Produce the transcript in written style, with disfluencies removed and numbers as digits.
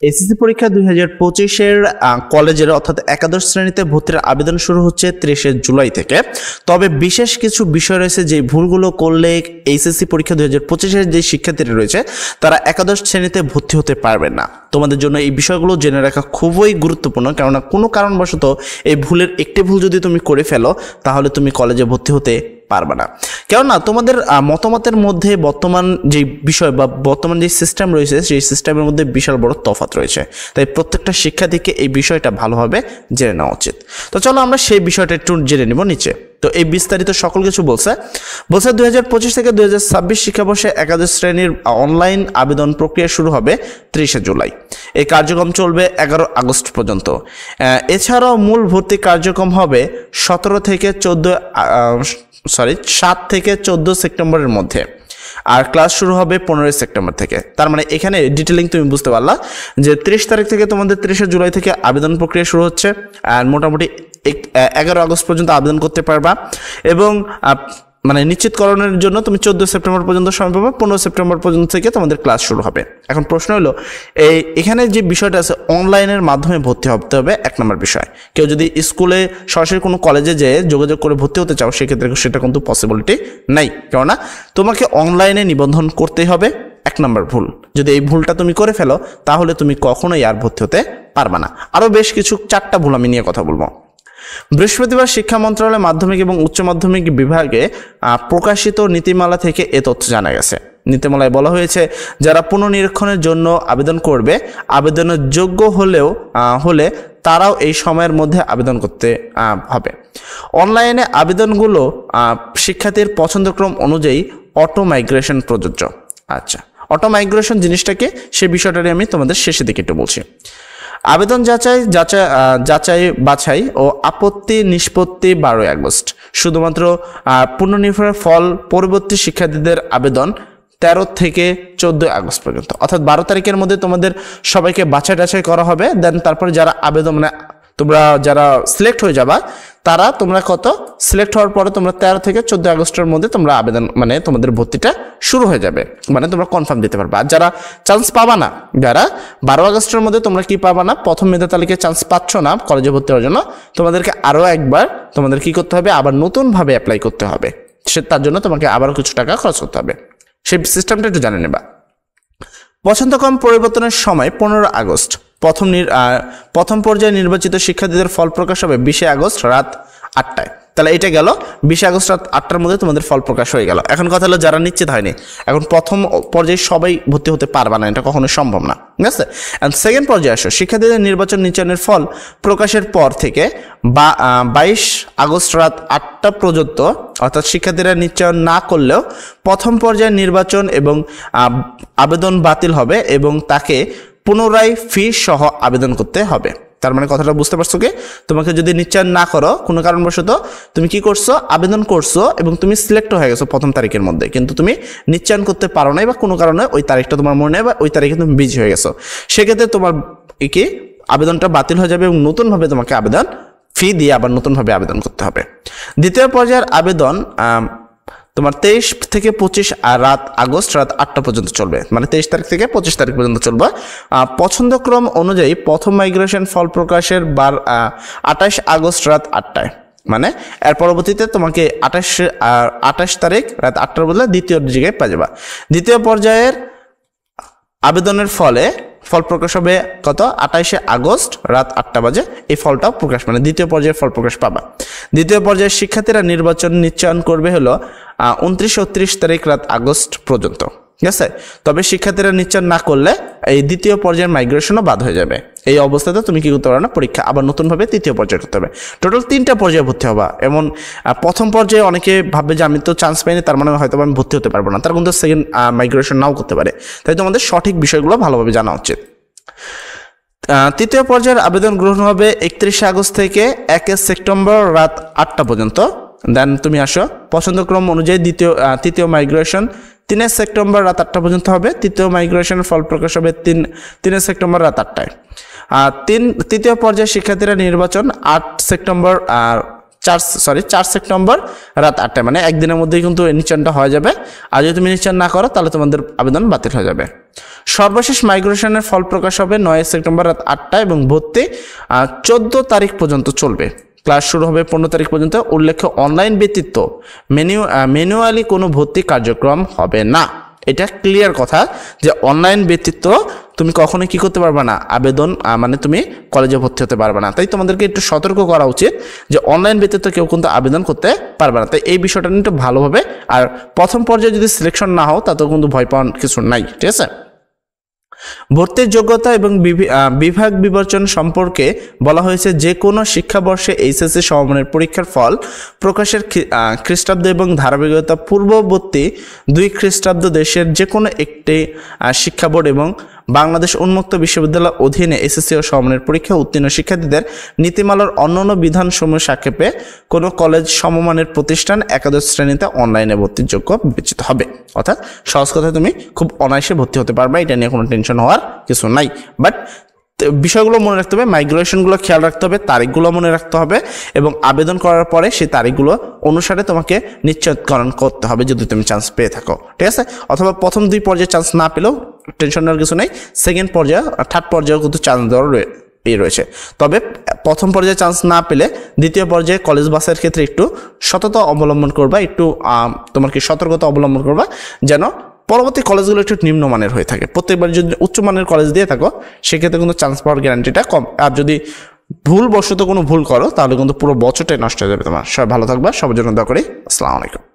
SSC পরীক্ষা 2025-এর কলেজের অর্থাৎ একাদশ শ্রেণীতে ভর্তির আবেদন শুরু হচ্ছে 30 জুলাই থেকে। তবে বিশেষ কিছু বিষয় রয়েছে যে ভুলগুলো করলে এসএসসি পরীক্ষা 2025-এর যে শিক্ষার্থীরা রয়েছে তারা একাদশ শ্রেণীতে ভর্তি হতে পারবেন না। তোমাদের জন্য এই বিষয়গুলো জেনে রাখা খুবই গুরুত্বপূর্ণ, কেননা কোনো কারণবশত এই ভুলের একটি ভুল যদি তুমি করে ফেলো তাহলে তুমি কলেজে ভর্তি হতে পারবে না। কেননা তোমাদের মতামতের মধ্যে বর্তমান যে বিষয় বা বর্তমান যে সিস্টেম রয়েছে সেই সিস্টেমের মধ্যে বিশাল বড় তফাৎ রয়েছে, তাই প্রত্যেকটা শিক্ষার্থীকে এই বিষয়টা ভালোভাবে জেনে নেওয়া উচিত। তো চলো আমরা সেই বিষয়টা একটু জেনে নিব নিচে। তো এই বিস্তারিত সকল কিছু বলছে 2025 থেকে 2026 শিক্ষাবর্ষে একাদশ শ্রেণীর অনলাইন আবেদন প্রক্রিয়া শুরু হবে 30 জুলাই। এই কার্যক্রম চলবে 11 আগস্ট পর্যন্ত। এছাড়াও মূল ভর্তি কার্যক্রম হবে 7 থেকে 14 সেপ্টেম্বরের মধ্যে, আর ক্লাস শুরু হবে 15 সেপ্টেম্বর থেকে। তার মানে এখানে ডিটেলিং তুমি বুঝতে পারলা যে 30 তারিখ থেকে তোমাদের 30 জুলাই থেকে আবেদন প্রক্রিয়া শুরু হচ্ছে, আর মোটামুটি 11 আগস্ট পর্যন্ত আবেদন করতে পারবা, এবং মানে নিশ্চিতকরণের জন্য তুমি 14 সেপ্টেম্বর পর্যন্ত সময় পাবে। 15 সেপ্টেম্বর পর্যন্ত থেকে তোমাদের ক্লাস শুরু হবে। এখন প্রশ্ন হলো এখানে যে বিষয়টা আছে অনলাইনের মাধ্যমে ভর্তি হতে হবে, 1 নম্বর বিষয়। কেউ যদি স্কুলে সরাসরি কোনো কলেজে যেয়ে যোগাযোগ করে ভর্তি হতে চাও সেক্ষেত্রে সেটা কিন্তু পসিবিলিটি নাই, কেননা তোমাকে অনলাইনে নিবন্ধন করতেই হবে। 1 নম্বর ভুল, যদি এই ভুলটা তুমি করে ফেলো তাহলে তুমি কখনোই আর ভর্তি হতে পারবে না। আরও বেশ কিছু 4টা ভুল আমি নিয়ে কথা বলবো। বৃহস্পতিবার শিক্ষা মন্ত্রণালয় মাধ্যমিক এবং উচ্চ মাধ্যমিক বিভাগে প্রকাশিত নীতিমালা থেকে এ তথ্য জানা গেছে। নীতিমালায় বলা হয়েছে যারা পুনর্নিরীক্ষণের জন্য আবেদন করবে, আবেদনের যোগ্য হলে তারাও এই সময়ের মধ্যে আবেদন করতে হবে। অনলাইনে আবেদনগুলো শিক্ষার্থীর পছন্দক্রম অনুযায়ী অটো মাইগ্রেশন প্রযোজ্য। আচ্ছা, অটো মাইগ্রেশন জিনিসটাকে সে বিষয়টা আমি তোমাদের শেষে দিকে একটু বলছি। আবেদন যাচাই বাছাই ও আপত্তি নিষ্পত্তি 12 আগস্ট। শুধুমাত্র পুনর্নির্ভরের ফল পরবর্তী শিক্ষার্থীদের আবেদন 13 থেকে 14 আগস্ট পর্যন্ত, অর্থাৎ 12 তারিখের মধ্যে তোমাদের সবাইকে বাছাই করা হবে। দেন তারপরে যারা আবেদন তোমরা যারা সিলেক্ট হয়ে যাবা তারা সিলেক্ট হওয়ার পরে তোমরা 13 থেকে 14 আগস্টের মধ্যে তোমরা আবেদন তোমাদের ভর্তিটা শুরু হয়ে যাবে, তোমরা কনফার্ম দিতে পারবে। আর যারা চান্স পাবা না, যারা 12 আগস্টের মধ্যে তোমরা কি পাবা না, প্রথম মেধা তালিকায় চান্স পাচ্ছ না কলেজে ভর্তি হওয়ার জন্য, তোমাদেরকে আরও একবার তোমাদের কি করতে হবে, আবার নতুনভাবে অ্যাপ্লাই করতে হবে। তার জন্য তোমাকে আবারও কিছু টাকা খরচ করতে হবে। সেই সিস্টেমটা একটু জানে নেবা। পছন্দক্রম পরিবর্তনের সময় 15 আগস্ট। প্রথম পর্যায়ে নির্বাচিত শিক্ষার্থীদের ফল প্রকাশ হবে 20 আগস্ট রাত 8টায়। তাহলে এটা গেল 20 আগস্ট রাত 8টার মধ্যে তোমাদের ফল প্রকাশ হয়ে গেল। এখন কথা হলো যারা নিশ্চিত হয়নি, এখন প্রথম পর্যায়ে সবাই ভর্তি হতে পারবে না, এটা কখনোই সম্ভব না, ঠিক আছে। অ্যান্ড সেকেন্ড পর্যায়ে আসো, শিক্ষার্থীদের নির্বাচনের ফল প্রকাশের পর থেকে 22 আগস্ট রাত 8টা পর্যন্ত, অর্থাৎ শিক্ষার্থীরা নিশ্চয়ন না করলেও প্রথম পর্যায়ে নির্বাচন এবং আবেদন বাতিল হবে এবং তাকে পুনরায় ফি সহ আবেদন করতে হবে। তার মানে কথাটা বুঝতে পারছো কি, তোমাকে যদি নিশ্চয়ন না করো কোনো কারণবশত, তুমি কি করছো, আবেদন করছো এবং তুমি সিলেক্ট হয়ে গেছো 1 তারিখের মধ্যে, কিন্তু তুমি নিশ্চয়ন করতে পারো নাই বা কোনো কারণে ওই তারিখটা তোমার মনে নেই বা ওই তারিখে তুমি বিজি হয়ে গেছো, সেক্ষেত্রে তোমার কি আবেদনটা বাতিল হয়ে যাবে এবং নতুনভাবে তোমাকে আবেদন ফি দিয়ে আবার নতুনভাবে আবেদন করতে হবে। দ্বিতীয় পর্যায়ের আবেদন তোমার 23 থেকে 25 আগস্ট রাত 8টা পর্যন্ত চলবে, 23 তারিখ থেকে 25 তারিখ পর্যন্ত চলবে। পছন্দক্রম অনুযায়ী প্রথম মাইগ্রেশন ফল প্রকাশের 28 আগস্ট রাত 8টায়, এর পরবর্তীতে তোমাকে 28 তারিখ রাত 8টার বদলে দ্বিতীয় জায়গায় পেয়ে যাবা। দ্বিতীয় পর্যায়ের আবেদনের ফল প্রকাশ হবে 28 আগস্ট রাত 8টা বাজে। এই ফলটাও প্রকাশ দ্বিতীয় পর্যায়ের ফল প্রকাশ পাবা। দ্বিতীয় পর্যায়ের শিক্ষার্থীরা নিশ্চয়ন করবে হলো 29-30 তারিখ রাত আগস্ট পর্যন্ত, ঠিক আছে। তবে শিক্ষার্থীরা নিশ্চয়ন না করলে এই দ্বিতীয় পর্যায়ের মাইগ্রেশনও বাদ হয়ে যাবে। এই অবস্থাতে তুমি কি করতে পারো না, পরীক্ষা আবার নতুনভাবে তৃতীয় পর্যায়ে করতে হবে। টোটাল 3টা পর্যায়ে ভর্তি হবা। এমন প্রথম পর্যায়ে অনেকে ভাববে যে আমি তো চান্স পাইনি, তার মানে হয়তো আমি ভর্তি হতে পারবো না, তার কিন্তু সেকেন্ড মাইগ্রেশন নাও করতে পারে। তাই তোমাদের সঠিক বিষয়গুলো ভালোভাবে জানা উচিত। তৃতীয় পর্যায়ের আবেদন গ্রহণ হবে 31 আগস্ট থেকে 1 সেপ্টেম্বর রাত 8টা পর্যন্ত। দেন তুমি আসো, পছন্দক্রম অনুযায়ী তৃতীয় মাইগ্রেশন 3 সেপ্টেম্বর রাত 8টা পর্যন্ত হবে। তৃতীয় মাইগ্রেশনের ফল প্রকাশ হবে 3 সেপ্টেম্বর রাত 8টায়। তৃতীয় পর্যায়ে শিক্ষার্থীরা নির্বাচন 8 সেপ্টেম্বর 4 সেপ্টেম্বর রাত 8টায়, মানে একদিনের মধ্যেই কিন্তু নিশ্চয়টা হয়ে যাবে। আর যদি তুমি নিশ্চয় না করো তাহলে তোমাদের আবেদন বাতিল হয়ে যাবে। সর্বশেষ মাইগ্রেশনের ফল প্রকাশ হবে 9 সেপ্টেম্বর রাত 8টায় এবং ভর্তি 14 তারিখ পর্যন্ত চলবে। ক্লাস শুরু হবে 15 তারিখ পর্যন্ত। উল্লেখ্য অনলাইন ব্যতীত ম্যানুয়ালি কোনো ভর্তি কার্যক্রম হবে না। এটা ক্লিয়ার কথা যে অনলাইন ব্যতীত তুমি কখনোই কি করতে পারবে না, আবেদন মানে তুমি কলেজে ভর্তি হতে পারবে না। তাই তোমাদেরকে একটু সতর্ক করা উচিত যে অনলাইন ব্যতীত কেউ কিন্তু আবেদন করতে পারবে না। তাই এই বিষয়টা নিয়ে একটু ভালোভাবে, আর প্রথম পর্যায়ে যদি সিলেকশন না হও তাতেও কিন্তু ভয় পাওয়ার কিছু নাই, ঠিক আছে। ভর্তির যোগ্যতা এবং বিভাগ বিবেচন সম্পর্কে বলা হয়েছে যে কোনো শিক্ষাবর্ষে এইচএসসি সমমানের পরীক্ষার ফল প্রকাশের খ্রিস্টাব্দ এবং ধারাবাহিকতা পূর্ববর্তী 2 খ্রিস্টাব্দ দেশের যে কোনো একটি শিক্ষা বোর্ড এবং বাংলাদেশ উন্মুক্ত বিশ্ববিদ্যালয়ের অধীনে এসএসসি ও সমমানের পরীক্ষা উত্তীর্ণ শিক্ষার্থীদের নীতিমালার অন্যান্য বিধানসমূহ সাক্ষেপে কোনো কলেজ সমমানের প্রতিষ্ঠান একাদশ শ্রেণীতে অনলাইনে ভর্তির যোগ্য বিবেচিত হবে। অর্থাৎ সহজ কথায় তুমি খুব অনায়াসে ভর্তি হতে পারবে, এটা নিয়ে কোনো টেনশন হওয়ার কিছু নাই। বাট বিষয়গুলো মনে রাখতে হবে, মাইগ্রেশনগুলো খেয়াল রাখতে হবে, তারিখগুলো মনে রাখতে হবে এবং আবেদন করার পরে সেই তারিখগুলো অনুসারে তোমাকে নিশ্চিতকরণ করতে হবে যদি তুমি চান্স পেয়ে থাকো, ঠিক আছে। অথবা প্রথম 2 পর্যায়ে চান্স না পেলেও টেনশন নেওয়ার কিছু নেই, সেকেন্ড পর্যায়ে থার্ড পর্যায়েও কিন্তু চান্স দেওয়ার রয়েছে। তবে প্রথম পর্যায়ে চান্স না পেলে দ্বিতীয় পর্যায়ে কলেজ বাসের ক্ষেত্রে একটু সততা অবলম্বন করবা, একটু তোমার কি সতর্কতা অবলম্বন করবা যেন পরবর্তী কলেজগুলো একটু নিম্নমানের হয়ে থাকে। প্রত্যেকবার যদি উচ্চমানের কলেজ দিয়ে থাকো সেক্ষেত্রে কিন্তু চান্স পাওয়ার গ্যারান্টিটা কম। আর যদি ভুলবশত কোনো ভুল করো তাহলে কিন্তু পুরো বছরটাই নষ্ট হয়ে যাবে তোমার। সবাই ভালো থাকবা, সবার জন্য দোয়া করি। আসসালামু আলাইকুম।